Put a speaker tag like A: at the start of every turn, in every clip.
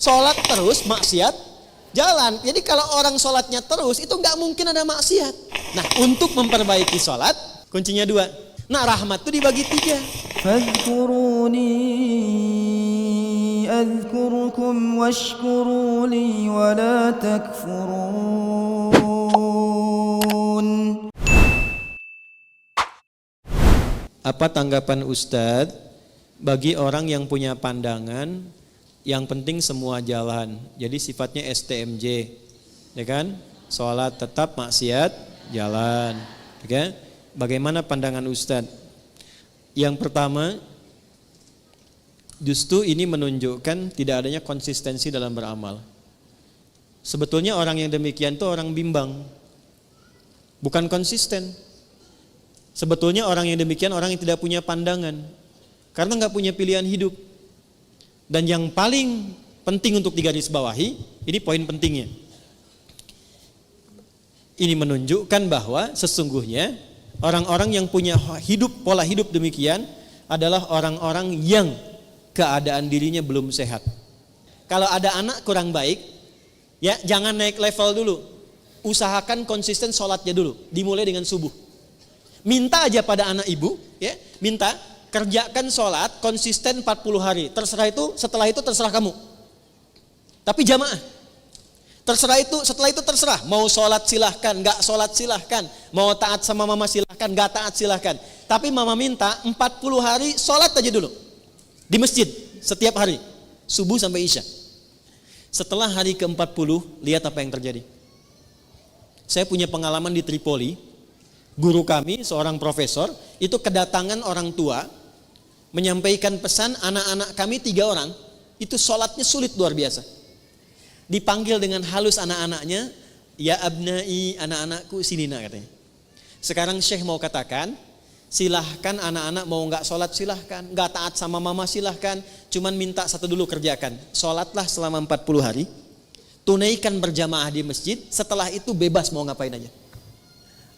A: Sholat terus, maksiat jalan. Jadi kalau orang sholatnya terus, itu nggak mungkin ada maksiat. Nah, untuk memperbaiki sholat, kuncinya 2. Nah, rahmat itu dibagi 3.
B: Fadhkuruni adhkurkum washkuruli wa la takfurun.
A: Apa tanggapan Ustadz bagi orang yang punya pandangan yang penting semua jalan, jadi sifatnya STMJ, ya kan? Sholat tetap, maksiat jalan, ya. Bagaimana pandangan Ustadz? Yang pertama, justru ini menunjukkan tidak adanya konsistensi dalam beramal. Sebetulnya orang yang demikian itu orang bimbang, bukan konsisten. Sebetulnya orang yang demikian orang yang tidak punya pandangan, karena nggak punya pilihan hidup. Dan yang paling penting untuk digarisbawahi, ini poin pentingnya. Ini menunjukkan bahwa sesungguhnya orang-orang yang punya pola hidup demikian adalah orang-orang yang keadaan dirinya belum sehat. Kalau ada anak kurang baik, ya jangan naik level dulu. Usahakan konsisten sholatnya dulu, dimulai dengan subuh. Minta aja pada anak ibu, ya, minta kerjakan sholat konsisten 40 hari. Setelah itu terserah kamu. Tapi jamaah. Setelah itu terserah. Mau sholat silahkan, gak sholat silahkan. Mau taat sama mama silahkan, gak taat silahkan. Tapi mama minta 40 hari sholat aja dulu. Di masjid, setiap hari. Subuh sampai isya. Setelah hari ke-40, lihat apa yang terjadi. Saya punya pengalaman di Tripoli. Guru kami, seorang profesor, itu kedatangan orang tua, menyampaikan pesan anak-anak kami 3 orang, itu sholatnya sulit luar biasa. Dipanggil dengan halus anak-anaknya, ya abnai, anak-anakku sini nak katanya. Sekarang Syekh mau katakan, silahkan anak-anak mau gak sholat silahkan, gak taat sama mama silahkan, cuman minta satu dulu kerjakan, sholatlah selama 40 hari, tunaikan berjamaah di masjid, setelah itu bebas mau ngapain aja.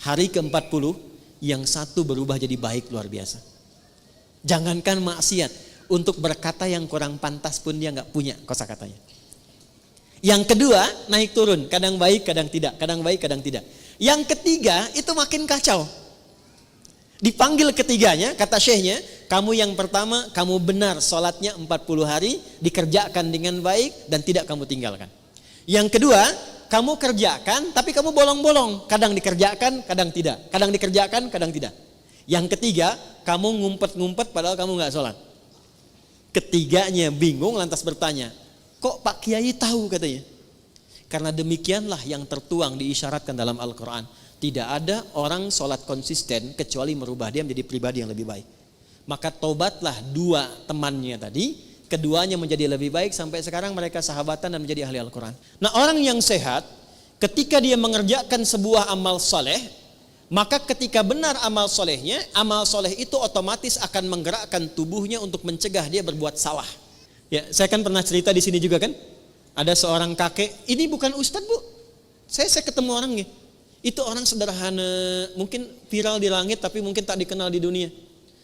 A: Hari ke-40, yang satu berubah jadi baik luar biasa. Jangankan maksiat, untuk berkata yang kurang pantas pun dia gak punya kosakatanya. Yang kedua, naik turun, kadang baik, kadang tidak, kadang baik, kadang tidak. Yang ketiga, itu makin kacau. Dipanggil ketiganya, kata syekhnya, kamu yang pertama, kamu benar sholatnya 40 hari, dikerjakan dengan baik, dan tidak kamu tinggalkan. Yang kedua, kamu kerjakan, tapi kamu bolong-bolong. Kadang dikerjakan, kadang tidak. Kadang dikerjakan, kadang tidak. Yang ketiga, kamu ngumpet-ngumpet padahal kamu gak sholat. Ketiganya bingung lantas bertanya, kok Pak Kiai tahu katanya? Karena demikianlah yang tertuang diisyaratkan dalam Al-Quran. Tidak ada orang sholat konsisten kecuali merubah dia menjadi pribadi yang lebih baik. Maka tobatlah 2 temannya tadi. Keduanya menjadi lebih baik sampai sekarang mereka sahabatan dan menjadi ahli Al-Quran. Nah, orang yang sehat ketika dia mengerjakan sebuah amal soleh, maka ketika benar amal solehnya, amal soleh itu otomatis akan menggerakkan tubuhnya untuk mencegah dia berbuat salah. Ya, saya kan pernah cerita di sini juga kan, ada seorang kakek, ini bukan ustadz bu, saya ketemu orangnya, itu orang sederhana, mungkin viral di langit tapi mungkin tak dikenal di dunia.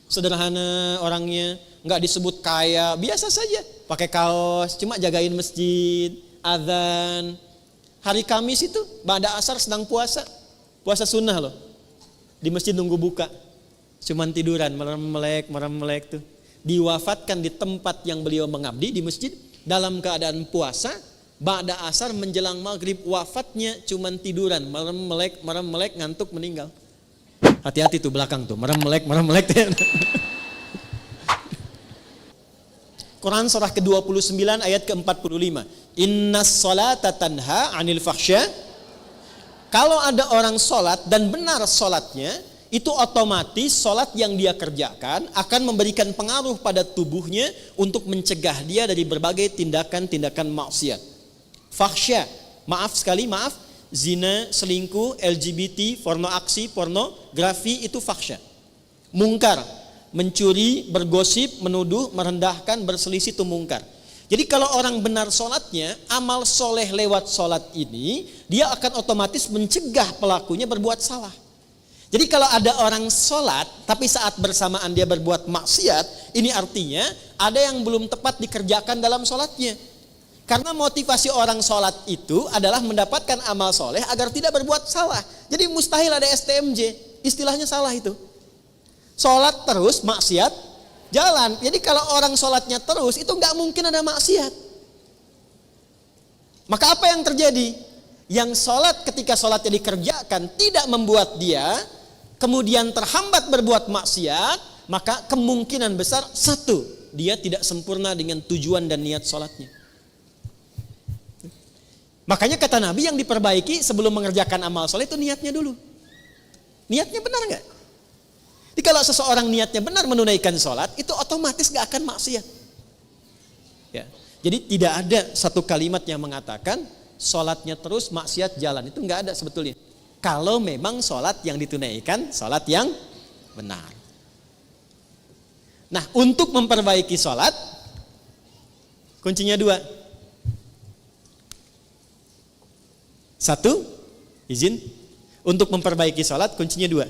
A: Sederhana orangnya, nggak disebut kaya, biasa saja, pakai kaos, cuma jagain masjid, azan. Hari Kamis itu, ba'da asar sedang puasa sunnah loh, di masjid nunggu buka, cuman tiduran, merem melek tuh. Diwafatkan di tempat yang beliau mengabdi di masjid dalam keadaan puasa, ba'da asar menjelang maghrib wafatnya cuman tiduran, merem melek ngantuk meninggal. Hati-hati tuh belakang tuh, merem melek. Quran surah ke-29 ayat ke-45. Innas sholata tanha 'anil fahsya. Kalau ada orang sholat dan benar sholatnya, itu otomatis sholat yang dia kerjakan akan memberikan pengaruh pada tubuhnya untuk mencegah dia dari berbagai tindakan-tindakan maksiat. Fahsya, maaf, zina, selingkuh, LGBT, pornografi itu fahsya. Mungkar, mencuri, bergosip, menuduh, merendahkan, berselisih itu mungkar. Jadi kalau orang benar sholatnya, amal soleh lewat sholat ini, dia akan otomatis mencegah pelakunya berbuat salah. Jadi kalau ada orang sholat, tapi saat bersamaan dia berbuat maksiat, ini artinya ada yang belum tepat dikerjakan dalam sholatnya. Karena motivasi orang sholat itu adalah mendapatkan amal soleh agar tidak berbuat salah. Jadi mustahil ada STMJ, istilahnya salah itu. Sholat terus, maksiat jalan. Jadi kalau orang sholatnya terus, itu nggak mungkin ada maksiat. Maka apa yang terjadi? Yang sholat ketika sholatnya dikerjakan tidak membuat dia kemudian terhambat berbuat maksiat, maka kemungkinan besar satu, dia tidak sempurna dengan tujuan dan niat sholatnya. Makanya kata Nabi yang diperbaiki sebelum mengerjakan amal soleh itu niatnya dulu. Niatnya benar nggak? Jadi kalau seseorang niatnya benar menunaikan sholat, itu otomatis nggak akan maksiat. Ya. Jadi tidak ada satu kalimat yang mengatakan sholatnya terus maksiat jalan, itu nggak ada sebetulnya. Kalau memang sholat yang ditunaikan sholat yang benar. Nah, untuk memperbaiki sholat kuncinya dua. Satu, izin, untuk memperbaiki sholat kuncinya dua.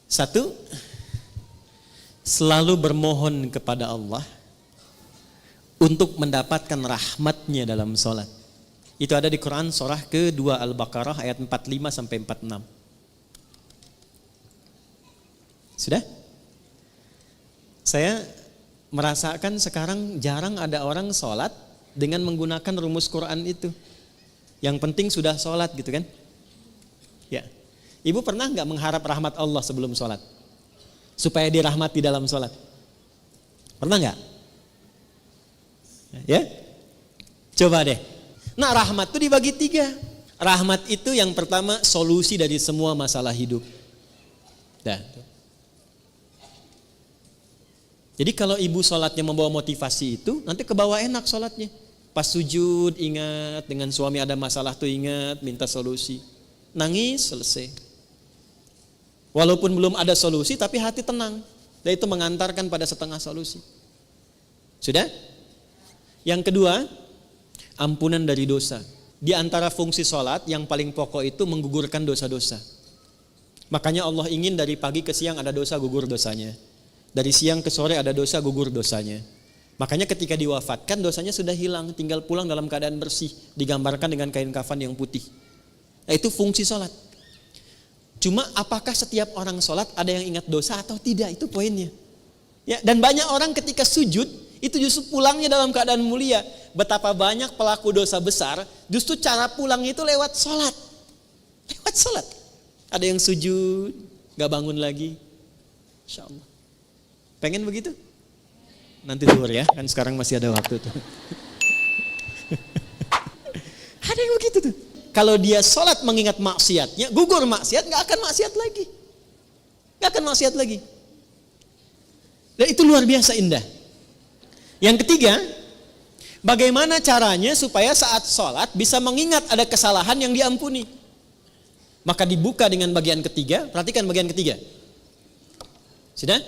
A: Satu, selalu bermohon kepada Allah untuk mendapatkan rahmatnya dalam sholat. Itu ada di Quran surah ke-2 Al-Baqarah ayat 45 sampai 46. Sudah? Saya merasakan sekarang jarang ada orang sholat dengan menggunakan rumus Quran itu. Yang penting sudah sholat gitu kan. Ya. Ibu pernah nggak mengharap rahmat Allah sebelum sholat? Supaya dirahmati dalam sholat? Pernah nggak? Ya? Coba deh. Nah, rahmat itu dibagi 3. Rahmat itu yang pertama solusi dari semua masalah hidup. Dah. Jadi kalau ibu sholatnya membawa motivasi itu, nanti ke bawah enak sholatnya. Pas sujud ingat, dengan suami ada masalah tuh ingat, minta solusi. Nangis, selesai. Walaupun belum ada solusi tapi hati tenang. Dan itu mengantarkan pada setengah solusi. Sudah? Yang kedua, ampunan dari dosa. Di antara fungsi sholat yang paling pokok itu menggugurkan dosa-dosa. Makanya Allah ingin dari pagi ke siang ada dosa, gugur dosanya. Dari siang ke sore ada dosa, gugur dosanya. Makanya ketika diwafatkan dosanya sudah hilang, tinggal pulang dalam keadaan bersih, digambarkan dengan kain kafan yang putih. Nah, itu fungsi sholat. Cuma apakah setiap orang sholat ada yang ingat dosa atau tidak, itu poinnya. Ya, dan banyak orang ketika sujud itu justru pulangnya dalam keadaan mulia. Betapa banyak pelaku dosa besar justru cara pulang itu lewat sholat. Lewat sholat. Ada yang sujud, gak bangun lagi. Insya Allah. Pengen begitu? Nanti zuhur ya, kan sekarang masih ada waktu tuh. Ada yang begitu tuh. Kalau dia sholat mengingat maksiatnya, gugur maksiat, gak akan maksiat lagi. Gak akan maksiat lagi. Dan itu luar biasa indah. Yang ketiga, bagaimana caranya supaya saat sholat bisa mengingat ada kesalahan yang diampuni. Maka dibuka dengan bagian ketiga, perhatikan bagian ketiga. Sudah?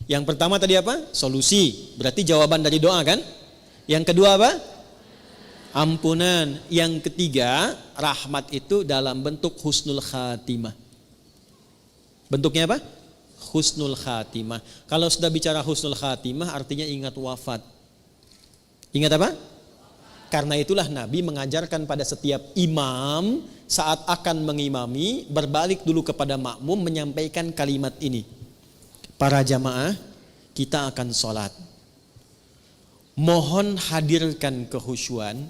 A: Yang pertama tadi apa? Solusi, berarti jawaban dari doa kan? Yang kedua apa? Ampunan. Yang ketiga, rahmat itu dalam bentuk husnul khatimah. Bentuknya apa? Husnul khatimah. Kalau sudah bicara husnul khatimah artinya ingat wafat. Ingat apa? Karena itulah Nabi mengajarkan pada setiap imam saat akan mengimami, berbalik dulu kepada makmum menyampaikan kalimat ini. Para jamaah, kita akan sholat. Mohon hadirkan kehusyuan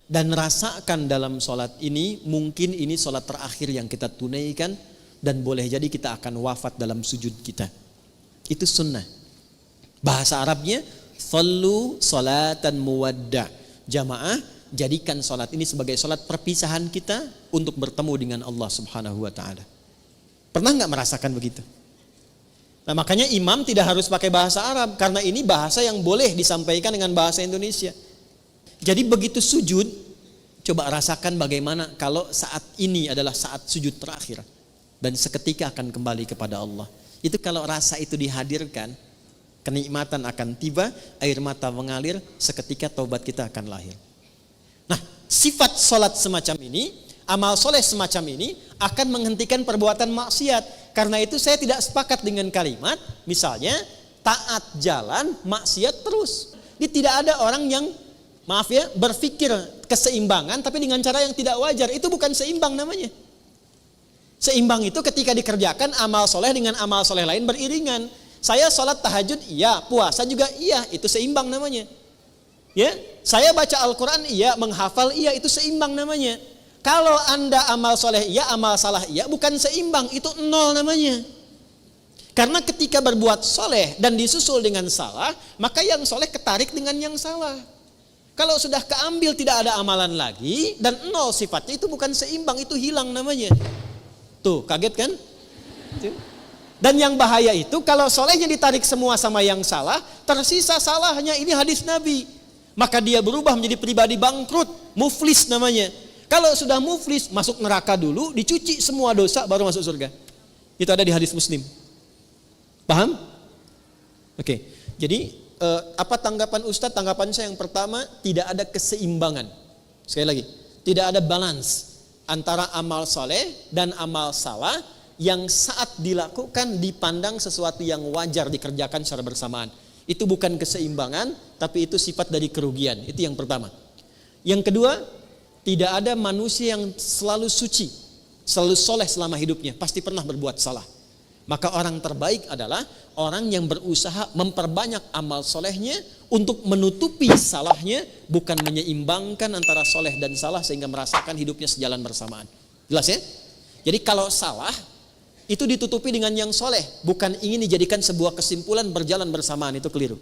A: dan rasakan dalam sholat ini, mungkin ini sholat terakhir yang kita tunaikan dan boleh jadi kita akan wafat dalam sujud kita. Itu sunnah. Bahasa Arabnya, sallu salatan muwadda. Jamaah, jadikan sholat ini sebagai sholat perpisahan kita untuk bertemu dengan Allah Subhanahu wa ta'ala. Pernah nggak merasakan begitu? Nah, makanya imam tidak harus pakai bahasa Arab, karena ini bahasa yang boleh disampaikan dengan bahasa Indonesia. Jadi begitu sujud, coba rasakan bagaimana kalau saat ini adalah saat sujud terakhir dan seketika akan kembali kepada Allah. Itu kalau rasa itu dihadirkan, kenikmatan akan tiba, air mata mengalir, seketika taubat kita akan lahir. Nah, sifat sholat semacam ini, amal soleh semacam ini akan menghentikan perbuatan maksiat. Karena itu saya tidak sepakat dengan kalimat, misalnya taat jalan, maksiat terus. Jadi tidak ada orang yang, maaf ya, berpikir keseimbangan tapi dengan cara yang tidak wajar. Itu bukan seimbang namanya. Seimbang itu ketika dikerjakan amal soleh dengan amal soleh lain beriringan. Saya sholat tahajud, iya. Puasa juga, iya. Itu seimbang namanya. Ya, saya baca Al-Quran, iya. Menghafal, iya. Itu seimbang namanya. Kalau Anda amal soleh, iya. Amal salah, iya. Bukan seimbang. Itu nol namanya. Karena ketika berbuat soleh dan disusul dengan salah, maka yang soleh ketarik dengan yang salah. Kalau sudah keambil tidak ada amalan lagi dan nol sifatnya, itu bukan seimbang, itu hilang namanya. Tuh, kaget kan? Dan yang bahaya itu kalau solehnya ditarik semua sama yang salah, tersisa salahnya. Ini hadis Nabi. Maka dia berubah menjadi pribadi bangkrut, muflis namanya. Kalau sudah muflis, masuk neraka dulu, dicuci semua dosa baru masuk surga. Itu ada di hadis Muslim. Paham? Oke. Jadi apa tanggapan Ustadz? Tanggapan saya yang pertama, tidak ada keseimbangan. Sekali lagi, tidak ada balance antara amal soleh dan amal salah yang saat dilakukan dipandang sesuatu yang wajar dikerjakan secara bersamaan. Itu bukan keseimbangan, tapi itu sifat dari kerugian. Itu yang pertama. Yang kedua, tidak ada manusia yang selalu suci, selalu soleh selama hidupnya. Pasti pernah berbuat salah. Maka orang terbaik adalah orang yang berusaha memperbanyak amal solehnya untuk menutupi salahnya, bukan menyeimbangkan antara soleh dan salah sehingga merasakan hidupnya sejalan bersamaan. Jelas ya? Jadi kalau salah itu ditutupi dengan yang soleh, bukan ingin dijadikan sebuah kesimpulan berjalan bersamaan, itu keliru.